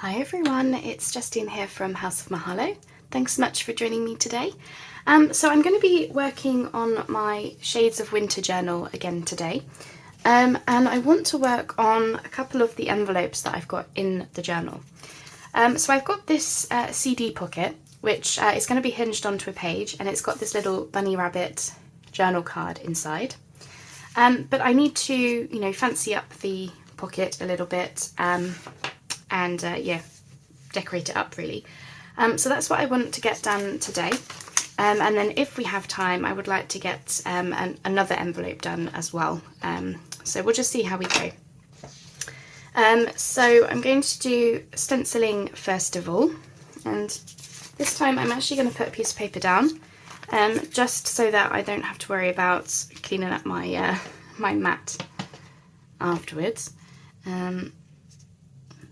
Hi everyone, it's Justine here from House of Mahalo. Thanks so much for joining me today. So I'm going to be working on my Shades of Winter journal again today. And I want to work on a couple of the envelopes that I've got in the journal. So I've got this CD pocket, which is going to be hinged onto a page, and it's got this little bunny rabbit journal card inside. But I need to, fancy up the pocket a little bit. And decorate it up really. So that's what I want to get done today. And then if we have time, I would like to get another envelope done as well. So we'll just see how we go. So I'm going to do stenciling first of all. And this time I'm actually going to put a piece of paper down, just so that I don't have to worry about cleaning up my, my mat afterwards.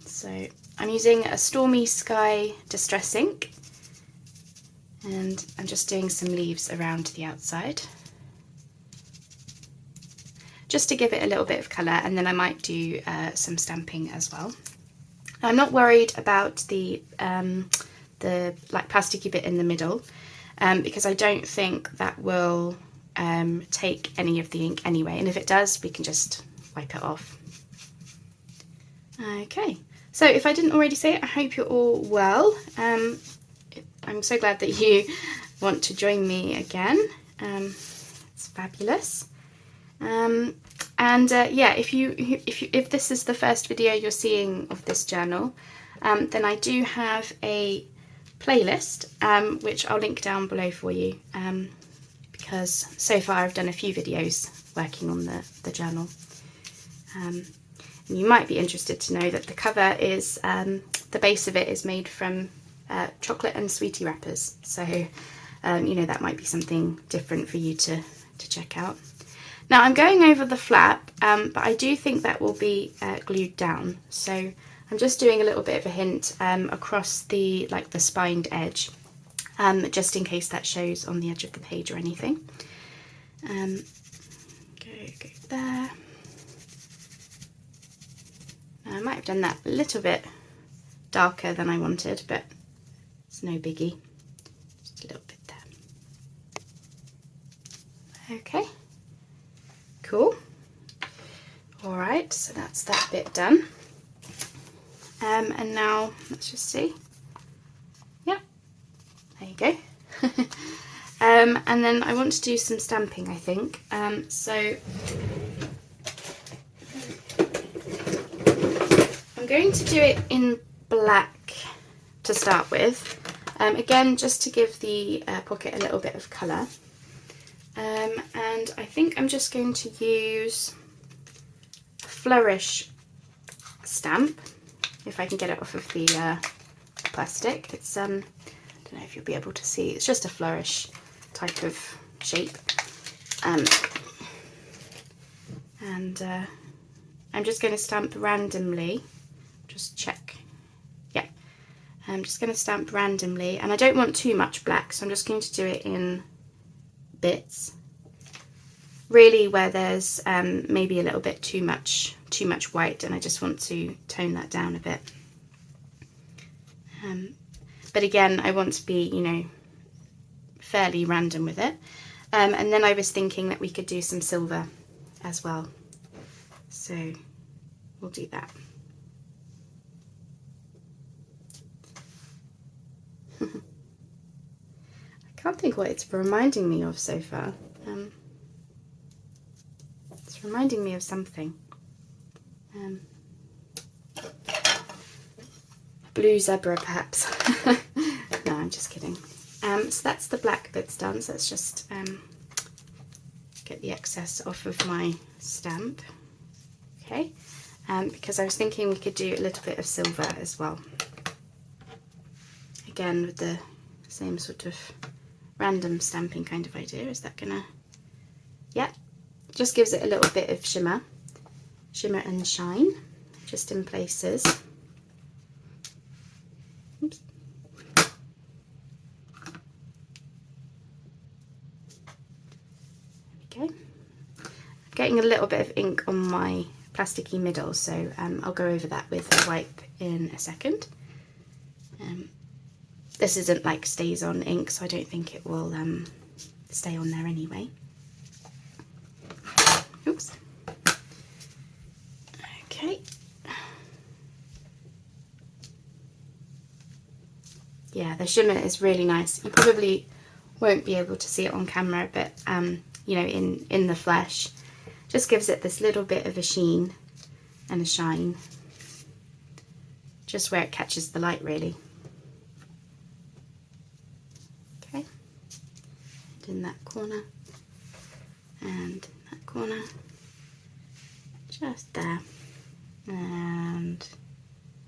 So I'm using a Stormy Sky Distress ink, and I'm just doing some leaves around the outside just to give it a little bit of colour, and then I might do some stamping as well. I'm not worried about the like plasticky bit in the middle, because I don't think that will take any of the ink anyway, and if it does we can just wipe it off. Okay. So if I didn't already say it, I hope you're all well. I'm so glad that you want to join me again. It's fabulous. Yeah, if this is the first video you're seeing of this journal, then I do have a playlist, which I'll link down below for you, because so far I've done a few videos working on the journal. You might be interested to know that the cover is, the base of it is made from chocolate and sweetie wrappers. So, that might be something different for you to check out. Now I'm going over the flap, but I do think that will be glued down. So I'm just doing a little bit of a hint across the spined edge, just in case that shows on the edge of the page or anything. Go there. I might have done that a little bit darker than I wanted, but it's no biggie. Just a little bit there. Okay, cool. All right, so that's that bit done. And now let's just see. Yeah, there you go. And then I want to do some stamping, I think. So I'm going to do it in black to start with, again just to give the pocket a little bit of colour, and I think I'm just going to use a flourish stamp, if I can get it off of the plastic. It's I don't know if you'll be able to see, it's just a flourish type of shape, and I'm just going to stamp randomly. Just check. Yeah, I'm just going to stamp randomly, and I don't want too much black, so I'm just going to do it in bits, really where there's maybe a little bit too much white, and I just want to tone that down a bit. But again, I want to be, fairly random with it. And then I was thinking that we could do some silver as well, so we'll do that. I can't think what it's reminding me of so far. It's reminding me of something. Blue zebra, perhaps. No, I'm just kidding. So that's the black bits done, so let's just get the excess off of my stamp. Okay, because I was thinking we could do a little bit of silver as well. Again, with the same sort of random stamping kind of idea. Is that gonna, yeah, just gives it a little bit of shimmer and shine, just in places. Oops. There we go. I'm getting a little bit of ink on my plasticky middle, so I'll go over that with a wipe in a second. This isn't like stays on ink, so I don't think it will stay on there anyway. Oops. Okay. Yeah, the shimmer is really nice. You probably won't be able to see it on camera, but you know, in the flesh, just gives it this little bit of a sheen and a shine, just where it catches the light, really. Okay, and in that corner, and that corner, just there, and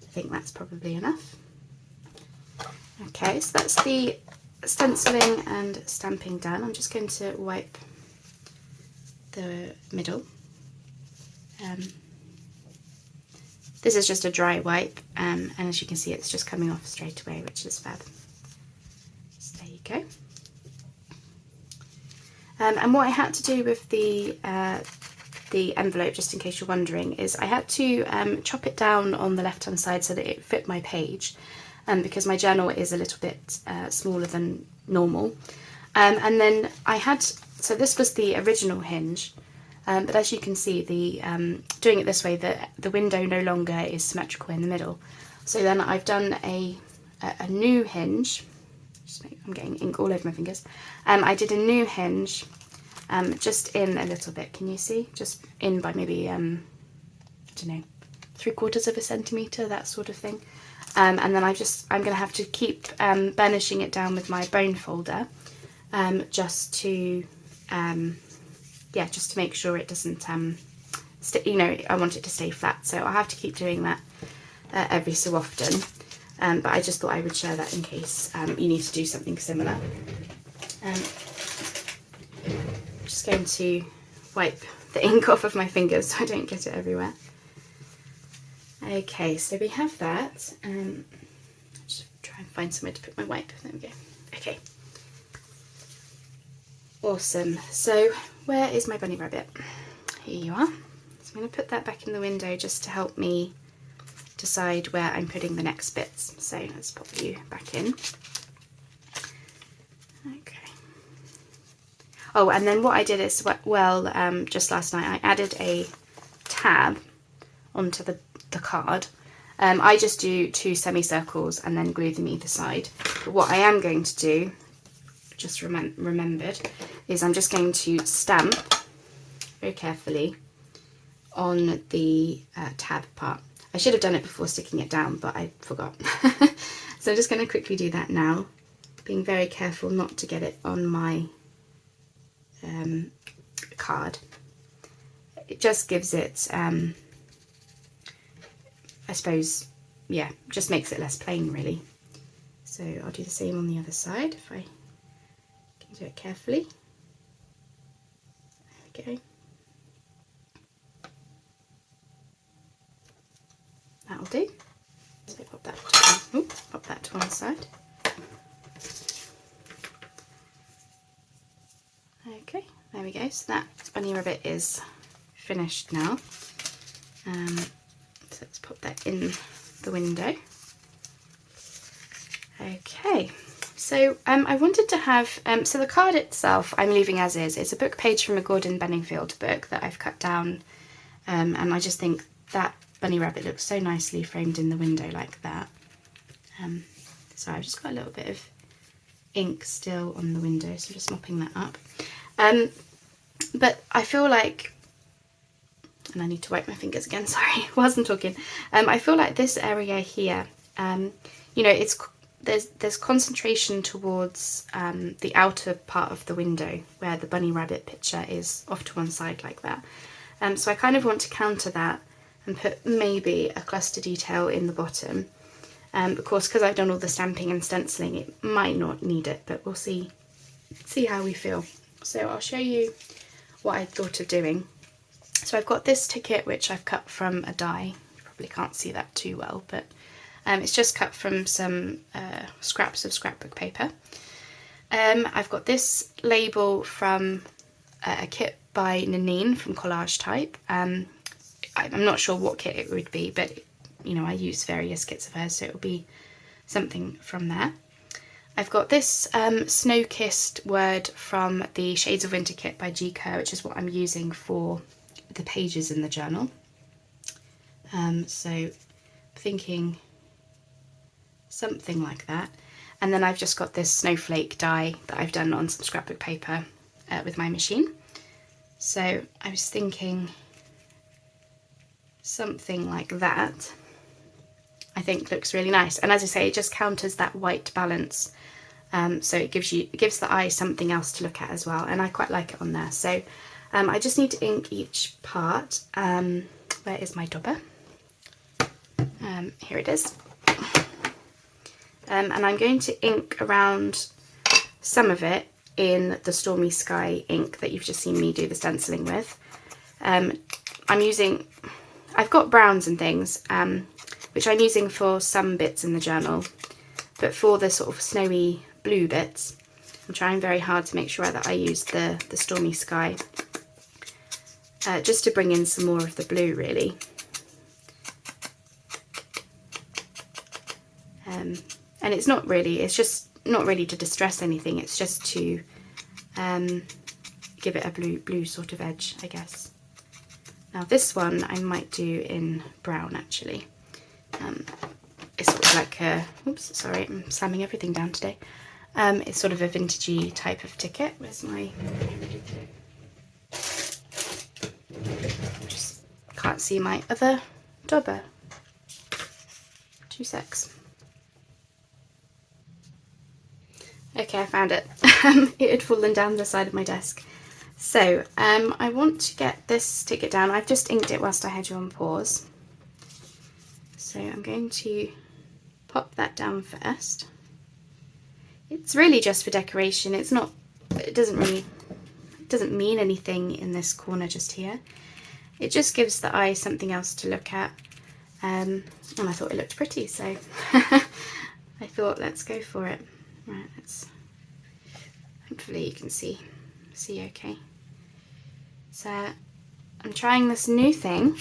I think that's probably enough. Okay, so that's the stenciling and stamping done. I'm just going to wipe the middle. This is just a dry wipe, and as you can see, it's just coming off straight away, which is fab. So there you go. And what I had to do with the envelope, just in case you're wondering, is I had to chop it down on the left hand side so that it fit my page, because my journal is a little bit smaller than normal. And then I had, so this was the original hinge, but as you can see, doing it this way, the window no longer is symmetrical in the middle. So then I've done a new hinge. I'm getting ink all over my fingers. I did a new hinge, just in a little bit. Can you see? Just in by maybe I don't know, 3/4 centimetre, that sort of thing. And then I'm going to have to keep burnishing it down with my bone folder, just to just to make sure it doesn't you know, I want it to stay flat, so I'll have to keep doing that every so often. But I just thought I would share that in case you need to do something similar. I'm just going to wipe the ink off of my fingers so I don't get it everywhere. Okay, so we have that. Just try and find somewhere to put my wipe. There we go. Okay. Awesome. So where is my bunny rabbit? Here you are. So I'm going to put that back in the window just to help me decide where I'm putting the next bits. So let's pop you back in. Okay. Oh, and then what I did is, well, just last night I added a tab onto the card. I just do 2 semicircles and then glue them either side. But what I am going to do, just remembered, is I'm just going to stamp very carefully on the tab part. I should have done it before sticking it down, but I forgot. So I'm just going to quickly do that now, being very careful not to get it on my card. It just gives it, I suppose, yeah, just makes it less plain, really. So I'll do the same on the other side if I can do it carefully. There we go. That'll do. So pop that to one side. Okay, there we go. So that bunny rabbit is finished now. So let's pop that in the window. Okay, so I wanted to have, so the card itself I'm leaving as is. It's a book page from a Gordon Benningfield book that I've cut down, and I just think that bunny rabbit looks so nicely framed in the window like that. So I've just got a little bit of ink still on the window, so I'm just mopping that up. But I feel like, and I need to wipe my fingers again, sorry, whilst I'm talking. I feel like this area here, you know, there's concentration towards the outer part of the window where the bunny rabbit picture is off to one side like that. So I kind of want to counter that and put maybe a cluster detail in the bottom. Of course, because I've done all the stamping and stenciling, it might not need it, but we'll see how we feel. So I'll show you what I thought of doing. So I've got this ticket which I've cut from a die. You probably can't see that too well, but it's just cut from some scraps of scrapbook paper. I've got this label from a kit by Nanine from Collage Type. I'm not sure what kit it would be, but you know, I use various kits of hers, so it'll be something from there. I've got this Snow-Kissed word from the Shades of Winter kit by Kerr, which is what I'm using for the pages in the journal. So thinking something like that. And then I've just got this snowflake die that I've done on some scrapbook paper with my machine. So I was thinking something like that, I think looks really nice. And as I say, it just counters that white balance. So it gives the eye something else to look at as well. And I quite like it on there. So I just need to ink each part. Where is my dobber? Here it is. And I'm going to ink around some of it in the Stormy Sky ink that you've just seen me do the stenciling with. I've got browns and things, which I'm using for some bits in the journal, but for the sort of snowy blue bits, I'm trying very hard to make sure that I use the Stormy Sky, just to bring in some more of the blue really. And it's just not really to distress anything, it's just to give it a blue sort of edge, I guess. Now this one I might do in brown actually. It's sort of like a, oops, sorry, I'm slamming everything down today. It's sort of a vintagey type of ticket. Where's my, just can't see my other dobber. 2 secs. Okay, I found it. It had fallen down the side of my desk. So I want to get this ticket down. I've just inked it whilst I had you on pause. So I'm going to pop that down first. It's really just for decoration. It doesn't mean anything in this corner just here. It just gives the eye something else to look at. And I thought it looked pretty, so I thought let's go for it. Right, hopefully you can see okay. So I'm trying this new thing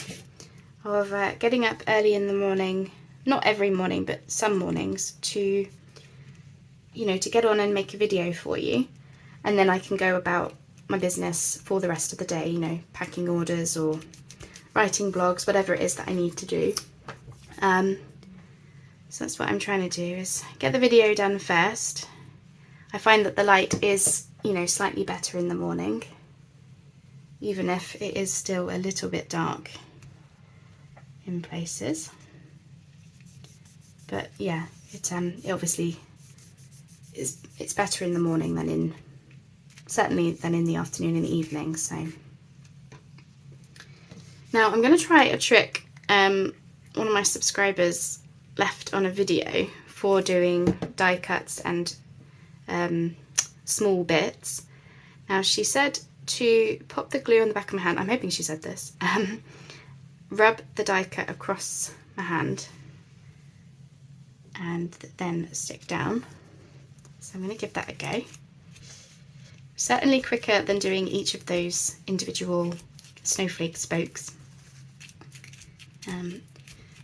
of getting up early in the morning, not every morning, but some mornings, to get on and make a video for you, and then I can go about my business for the rest of the day, packing orders or writing blogs, whatever it is that I need to do. So that's what I'm trying to do, is get the video done first. I find that the light is, slightly better in the morning, even if it is still a little bit dark in places. But yeah, it obviously it's better in the morning than certainly in the afternoon and the evening. So now I'm going to try a trick one of my subscribers left on a video for doing die cuts and small bits. Now she said to pop the glue on the back of my hand. I'm hoping she said this. Rub the die cut across my hand and then stick down. So I'm going to give that a go. Certainly quicker than doing each of those individual snowflake spokes.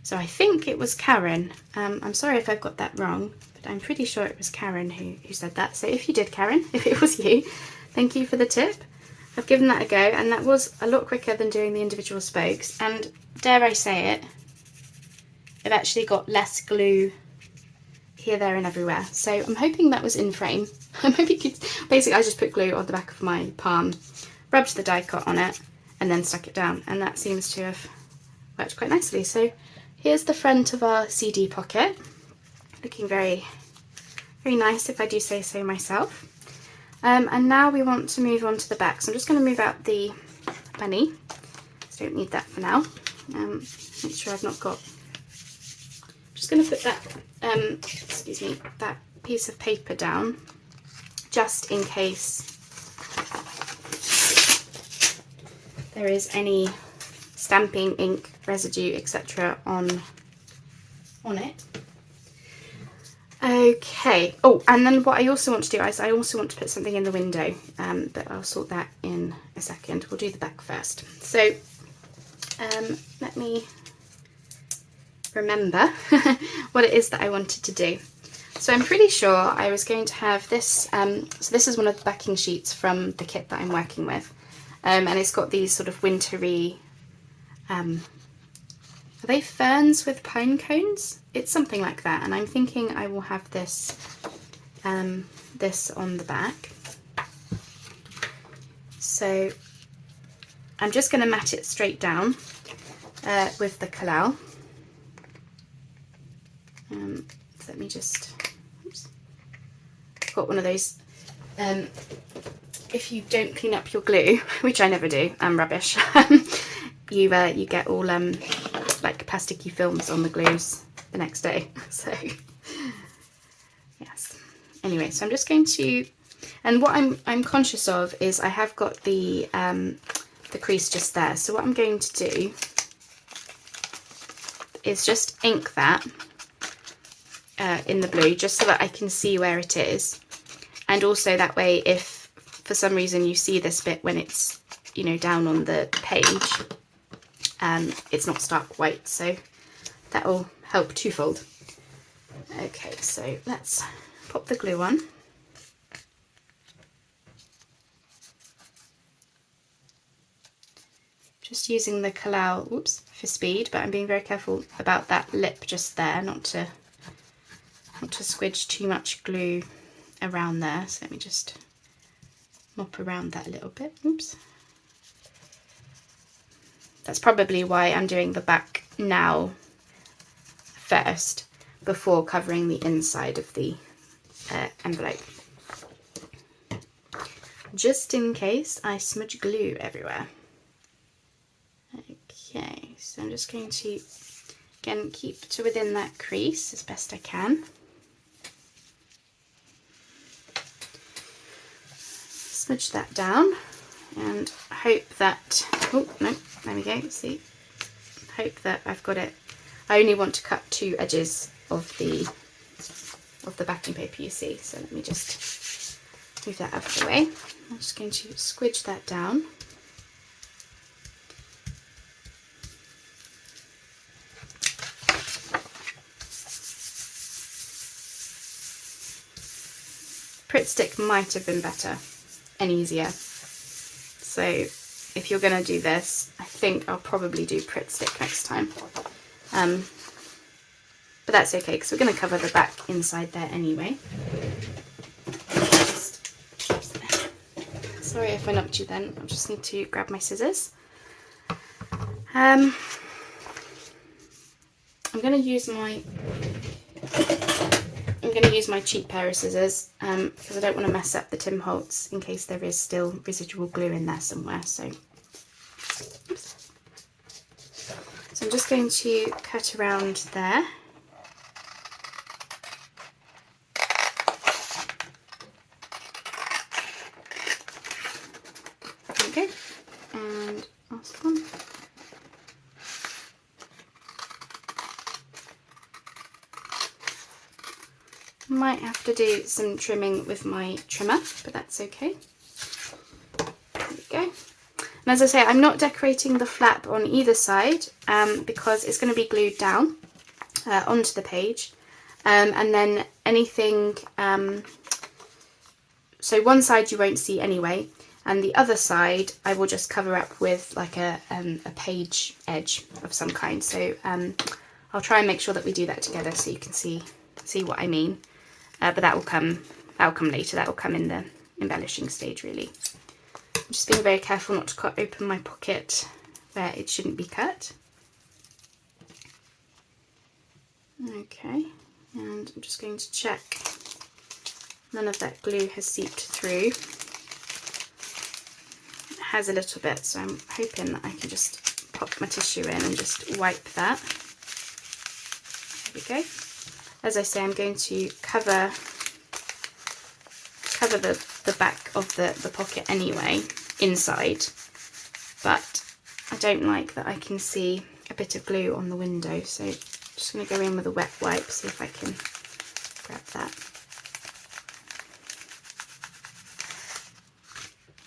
So I think it was Karen. I'm sorry if I've got that wrong, but I'm pretty sure it was Karen who said that. So if you did, Karen, if it was you, thank you for the tip. I've given that a go, and that was a lot quicker than doing the individual spokes. And dare I say it, I've actually got less glue here, there and everywhere. So I'm hoping that was in frame. I'm hoping basically I just put glue on the back of my palm, rubbed the die cut on it, and then stuck it down. And that seems to have worked quite nicely. So here's the front of our CD pocket, looking very, very nice if I do say so myself. And now we want to move on to the back. So I'm just going to move out the bunny. So don't need that for now. Make sure I've not got. I'm just going to put that, excuse me, that piece of paper down, just in case there is any stamping, ink, residue, etc. on it. Okay. Oh, and then what I also want to do is I also want to put something in the window, but I'll sort that in a second. We'll do the back first. So let me remember what it is that I wanted to do. So I'm pretty sure I was going to have this, so this is one of the backing sheets from the kit that I'm working with, and it's got these sort of wintry, are they ferns with pine cones? It's something like that, and I'm thinking I will have this, this on the back. So I'm just going to mat it straight down with the collal. So let me just, oops, got one of those, if you don't clean up your glue, which I never do, I'm rubbish, you get all like plasticky films on the glues the next day. So yes, anyway, so I'm just going to, and what I'm conscious of is I have got the crease just there, so what I'm going to do is just ink that in the blue, just so that I can see where it is, and also that way if for some reason you see this bit when it's, you know, down on the page, it's not stark white, so that will help twofold. Okay, so let's pop the glue on. Just using the collal, oops, for speed, but I'm being very careful about that lip just there, not to squidge too much glue around there. So let me just mop around that a little bit. Oops. That's probably why I'm doing the back now first, before covering the inside of the envelope, just in case I smudge glue everywhere. Okay, so I'm just going to, again, keep to within that crease as best I can. Smudge that down and hope that, oh no, there we go, see, hope that I've got it. I only want to cut two edges of the backing paper, you see, so let me just move that out of the way. I'm just going to squidge that down. Pritt stick might have been better and easier, so if you're going to do this, I think I'll probably do Pritt stick next time, but that's okay because we're going to cover the back inside there anyway. Sorry if I knocked you then, I just need to grab my scissors. I'm going to use my cheap pair of scissors because I don't want to mess up the Tim Holtz in case there is still residual glue in there somewhere. So, oops. So I'm just going to cut around there. There we go. And last one. Might have to do some trimming with my trimmer, but that's okay. There we go. And as I say, I'm not decorating the flap on either side because it's going to be glued down onto the page, and then anything, so one side you won't see anyway, and the other side I will just cover up with like a page edge of some kind. So I'll try and make sure that we do that together so you can see what I mean. But that will come later. That will come in the embellishing stage, really. I'm just being very careful not to cut open my pocket where it shouldn't be cut. Okay, and I'm just going to check none of that glue has seeped through. It has a little bit, so I'm hoping that I can just pop my tissue in and just wipe that. There we go. As I say, I'm going to cover the back of the pocket anyway, inside, but I don't like that I can see a bit of glue on the window, so I'm just going to go in with a wet wipe, see if I can grab that.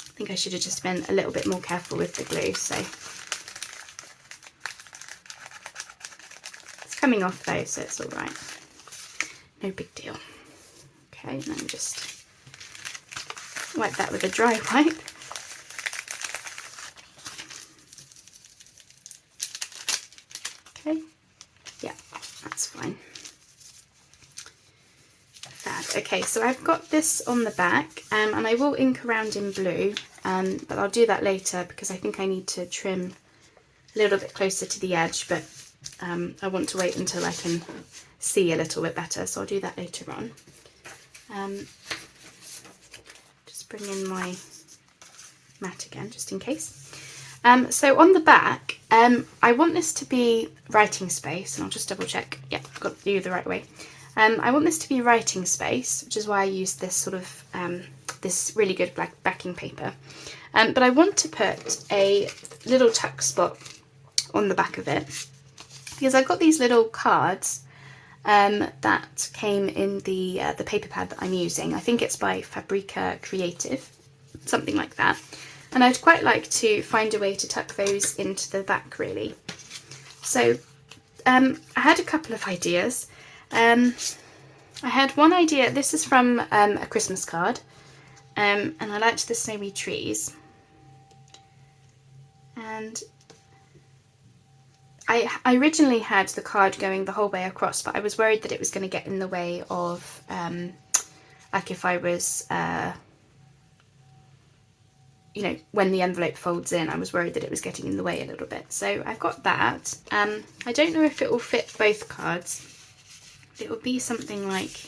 I think I should have just been a little bit more careful with the glue, so coming off though, so it's all right. No big deal. Okay, let me just wipe that with a dry wipe. Okay, yeah, that's fine. Fab. Okay, so I've got this on the back, and I will ink around in blue, but I'll do that later because I think I need to trim a little bit closer to the edge, but I want to wait until I can see a little bit better, so I'll do that later on. Just bring in my mat again, just in case. So on the back, I want this to be writing space, and I'll just double check. Yeah, I've got to do the right way. I want this to be writing space, which is why I use this sort of, this really good black backing paper. But I want to put a little tuck spot on the back of it, because I've got these little cards that came in the paper pad that I'm using. I think it's by Fabrica Creative, something like that. And I'd quite like to find a way to tuck those into the back, really. So I had a couple of ideas. I had one idea. This is from a Christmas card, and I liked the snowy trees. And I originally had the card going the whole way across, but I was worried that it was going to get in the way of, like if I was, you know, when the envelope folds in, I was worried that it was getting in the way a little bit. So I've got that. I don't know if it will fit both cards. It will be something like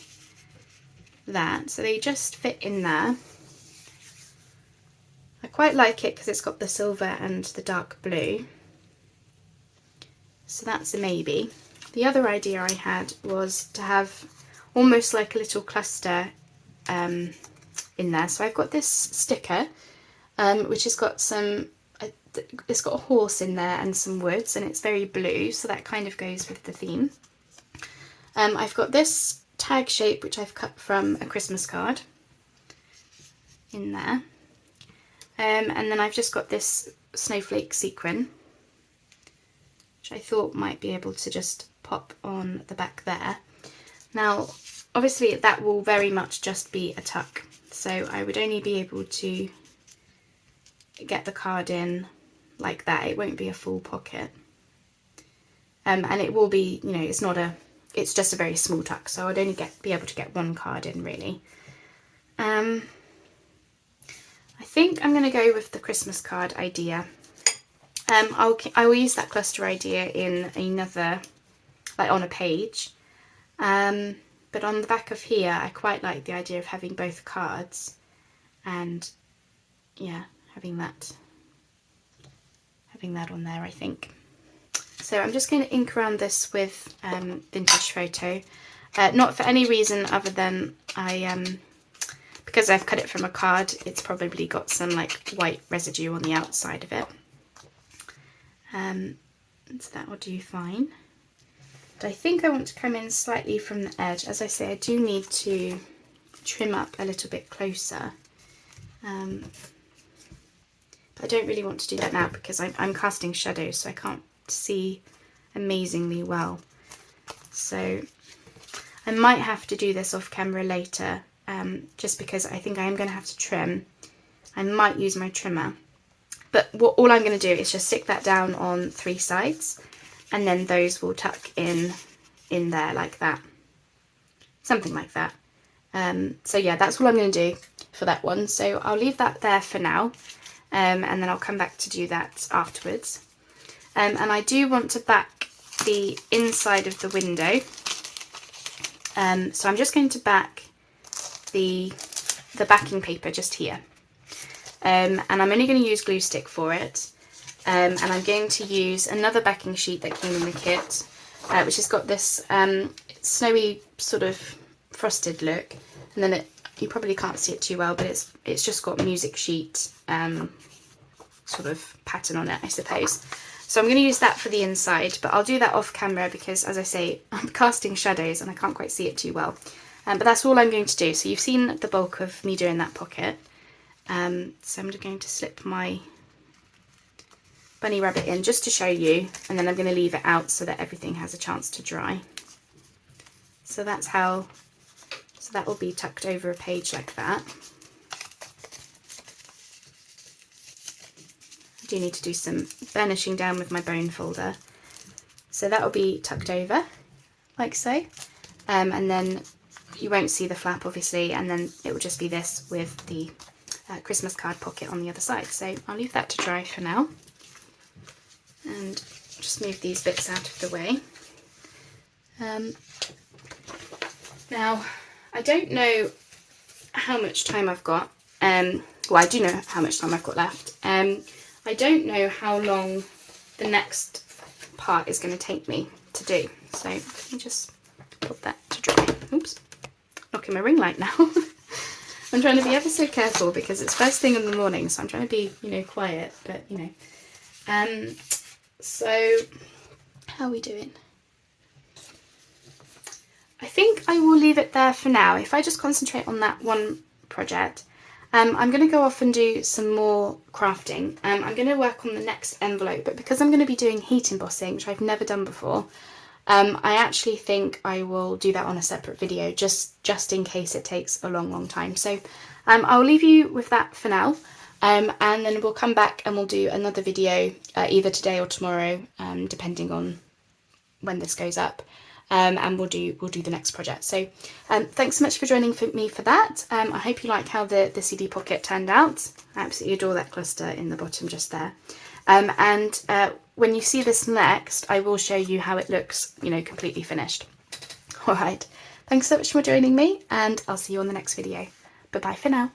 that. So they just fit in there. I quite like it because it's got the silver and the dark blue. So that's a maybe. The other idea I had was to have almost like a little cluster in there. So I've got this sticker, which has got some, it's got a horse in there and some woods, and it's very blue, so that kind of goes with the theme. I've got this tag shape, which I've cut from a Christmas card in there. And then I've just got this snowflake sequin, which I thought might be able to just pop on the back there. Now, obviously that will very much just be a tuck, so I would only be able to get the card in like that. It won't be a full pocket. And it will be, you know, it's just a very small tuck, so I'd only be able to get one card in, really. I think I'm going to go with the Christmas card idea. I will use that cluster idea in another, like on a page. But on the back of here, I quite like the idea of having both cards, and yeah, having that on there, I think. So I'm just going to ink around this with Vintage Photo, not for any reason other than because I've cut it from a card, it's probably got some like white residue on the outside of it. So that will do fine. But I think I want to come in slightly from the edge. As I say, I do need to trim up a little bit closer. But I don't really want to do that now because I'm casting shadows, so I can't see amazingly well. So I might have to do this off camera later, just because I think I am going to have to trim. I might use my trimmer. But all I'm going to do is just stick that down on 3 sides, and then those will tuck in there like that. Something like that. So yeah, that's all I'm going to do for that one. So I'll leave that there for now, and then I'll come back to do that afterwards. And I do want to back the inside of the window. So I'm just going to back the backing paper just here. And I'm only going to use glue stick for it. And I'm going to use another backing sheet that came in the kit, which has got this snowy sort of frosted look. And then you probably can't see it too well, but it's just got music sheet sort of pattern on it, I suppose. So I'm going to use that for the inside, but I'll do that off camera because, as I say, I'm casting shadows and I can't quite see it too well. But that's all I'm going to do. So you've seen the bulk of me doing that pocket. So I'm just going to slip my bunny rabbit in just to show you, and then I'm going to leave it out so that everything has a chance to dry. So that's how, so that will be tucked over a page like that. I do need to do some burnishing down with my bone folder. So that will be tucked over like so, and then you won't see the flap obviously, and then it will just be this with the Christmas card pocket on the other side. So I'll leave that to dry for now, and just move these bits out of the way. Now I don't know how much time I've got, well, I do know how much time I've got left. I don't know how long the next part is going to take me to do, so let me just put that to dry. Oops, knocking my ring light now. I'm trying to be ever so careful because it's first thing in the morning, so I'm trying to be, you know, quiet, but you know. So how are we doing? I think I will leave it there for now. If I just concentrate on that one project, I'm going to go off and do some more crafting. I'm going to work on the next envelope, but because I'm going to be doing heat embossing, which I've never done before, I actually think I will do that on a separate video, just in case it takes a long time. So I'll leave you with that for now, and then we'll come back and we'll do another video either today or tomorrow, depending on when this goes up. And we'll do the next project. So thanks so much for joining me for that. I hope you like how the CD pocket turned out. I absolutely adore that cluster in the bottom just there. And when you see this next, I will show you how it looks, you know, completely finished. All right, thanks so much for joining me, and I'll see you on the next video. Bye bye for now.